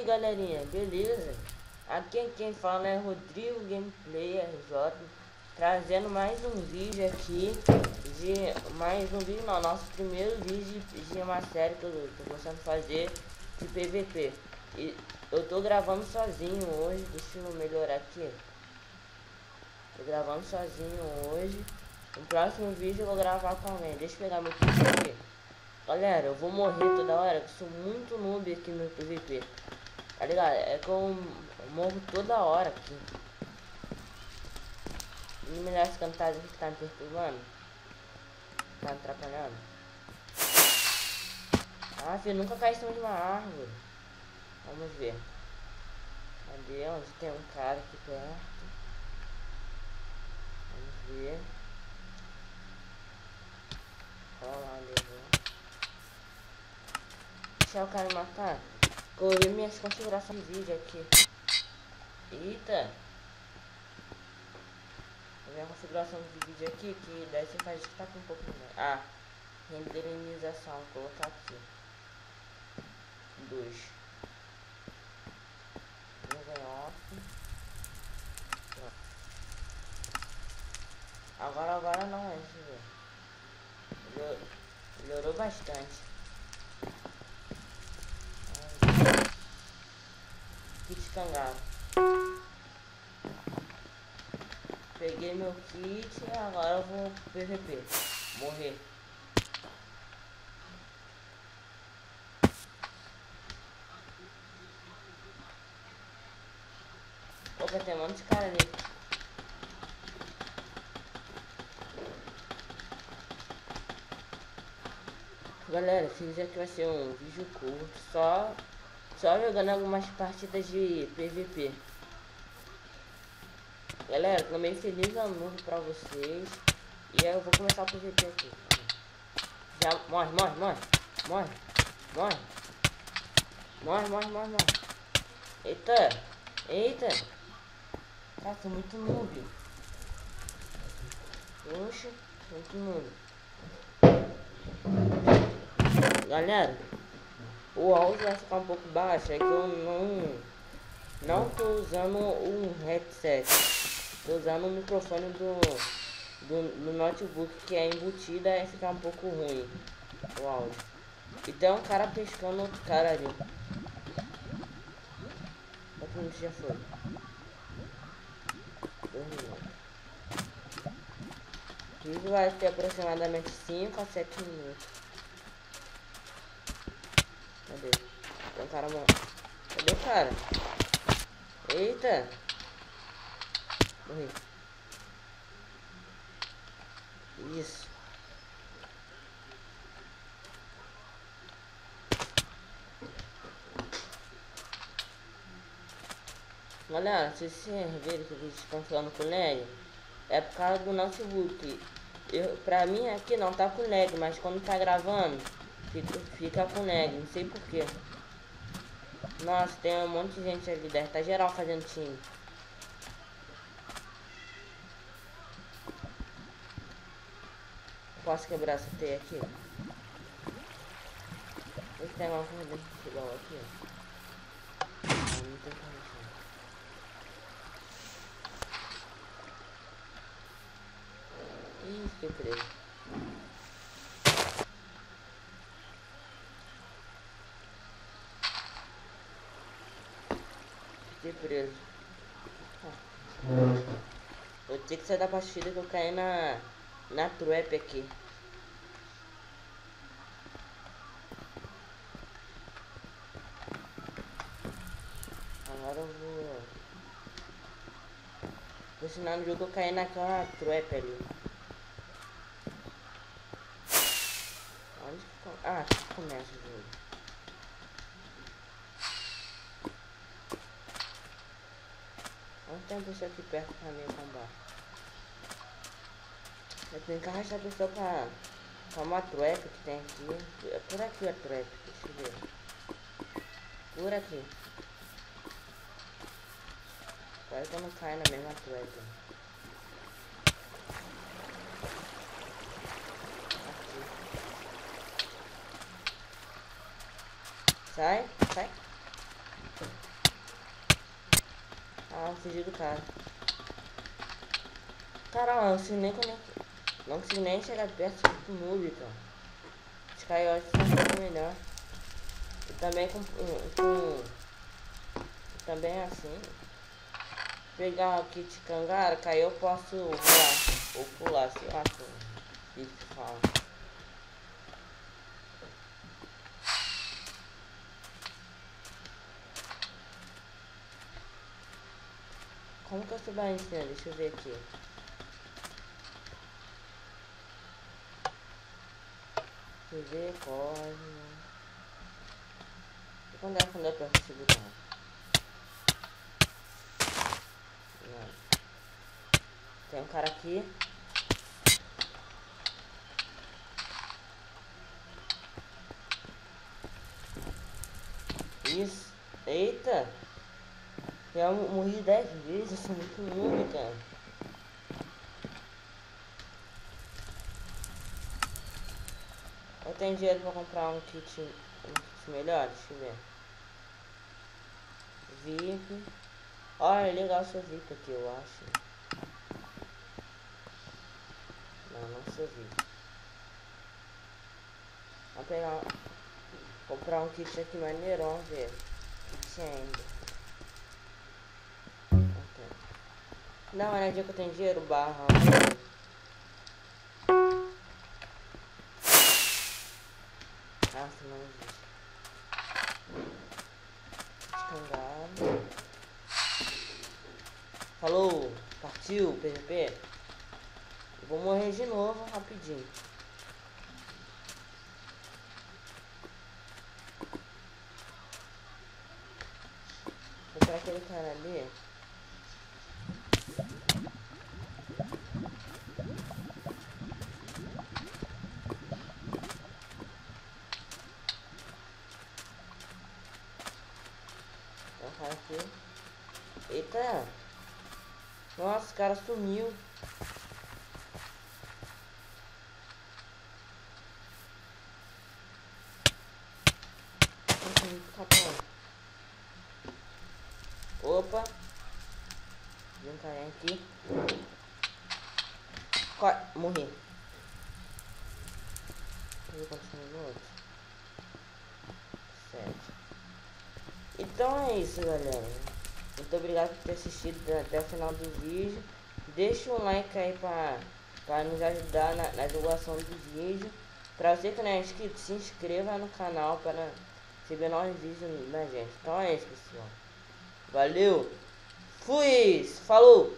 galerinha, beleza? Aqui quem fala é Rodrigo Gameplay RJ, trazendo mais um vídeo aqui nosso primeiro vídeo de uma série que eu tô gostando de fazer de PVP. E eu tô gravando sozinho hoje, deixa eu melhorar aqui. Tô gravando sozinho hoje. No próximo vídeo eu vou gravar com alguém. Deixa eu pegar meu kit aqui. Galera, eu vou morrer toda hora, que eu sou muito noob aqui no PVP. Tá ligado? É que eu morro toda hora aqui. Eliminar esse cantado que tá me perturbando. Tá me atrapalhando. Ah, filho, nunca cai em cima de uma árvore. Vamos ver. Cadê? Onde tem um cara aqui perto? Vamos ver. Olha lá, levou. Deixa o cara me matar. Vou ver minhas configurações de vídeo aqui. Eita! Vou ver a configuração de vídeo aqui, que daí você faz que tá com um pouco mais. Ah, renderização, vou colocar aqui. 2. Vou ganhar off. Agora não é, deixa eu ver. Melhorou bastante. Kit cangaro. Peguei meu kit e agora eu vou pro PVP. Morrer. Opa, tem um monte de cara ali. Galera, esse vídeo aqui vai ser um vídeo curto, só jogando algumas partidas de PVP. Galera, também feliz ano novo pra vocês. E aí eu vou começar o PVP aqui. Já morre. Eita. Cara, tô muito noob. Oxe, muito noob. Galera, o áudio vai ficar um pouco baixo, é que eu não tô usando um headset. Tô usando o microfone do notebook que é embutido, aí fica um pouco ruim o áudio. E tem um cara pescando outro cara ali. Quanto minutos já foi? 2 minutos. O vídeo vai ter aproximadamente 5 a 7 minutos. Cadê? Tem um cara morrendo. Cadê o cara? Eita! Morri. Isso. Galera, se vocês verem que eles estão falando com lag, é por causa do notebook. Pra mim aqui não tá com lag, mas quando tá gravando, fica com lag, não sei porquê. Nossa, tem um monte de gente ali, deve tá geral fazendo time. Posso quebrar essa teia aqui? Vê se tem alguma coisa igual aqui. Não tem como. Ih, fiquei preso. Fiquei preso. Vou ter que sair da partida que eu caí na trap aqui. Agora eu vou... Vou ensinar no jogo que eu caí naquela trap ali. Onde que... Ah, aqui começa o jogo. Onde tem uma pessoa aqui perto pra mim combar? Eu tenho que arrastar a pessoa pra uma trap que tem aqui. É por aqui a trap, deixa eu ver. Por aqui. Espero que eu não caia na mesma trap. Aqui. Sai. Ah, fugi do cara. Caramba, não consigo nem chegar perto do noob, cara. Os caiotes são um pouco melhor. E também também é assim. Pegar o kit cangara, que aí eu posso voar ou pular, sei lá como isso fala. Como que eu subo lá em cima? Deixa eu ver aqui. Deixa eu ver, corre. E quando eu aperto esse botão? Não. Tem um cara aqui. Isso. Eita. Já morri 10 vezes, eu sou muito noob, cara. Eu tenho dinheiro pra comprar um kit melhor, deixa eu ver. VIP. Olha, é legal seu VIP aqui, eu acho. Não sou VIP. Vamos pegar, comprar um kit aqui maneiro, vamos ver. Kit ainda. Okay. Não, é dia que eu tenho dinheiro, barra. Nossa, não existe. Descangado. Falou, partiu, PVP. Vou morrer de novo rapidinho. Vou pra aquele cara ali. Vou cara aqui. Eita! Nossa, o cara sumiu. Opa! Vem um carinha aqui. Morri. Vou continuar no outro. 7. Então é isso, galera. Muito obrigado por ter assistido até o final do vídeo. Deixa um like aí pra nos ajudar na divulgação do vídeo. Pra você que não é inscrito, se inscreva no canal para receber novos vídeos da gente. Então é isso, pessoal. Valeu! Fui! Falou!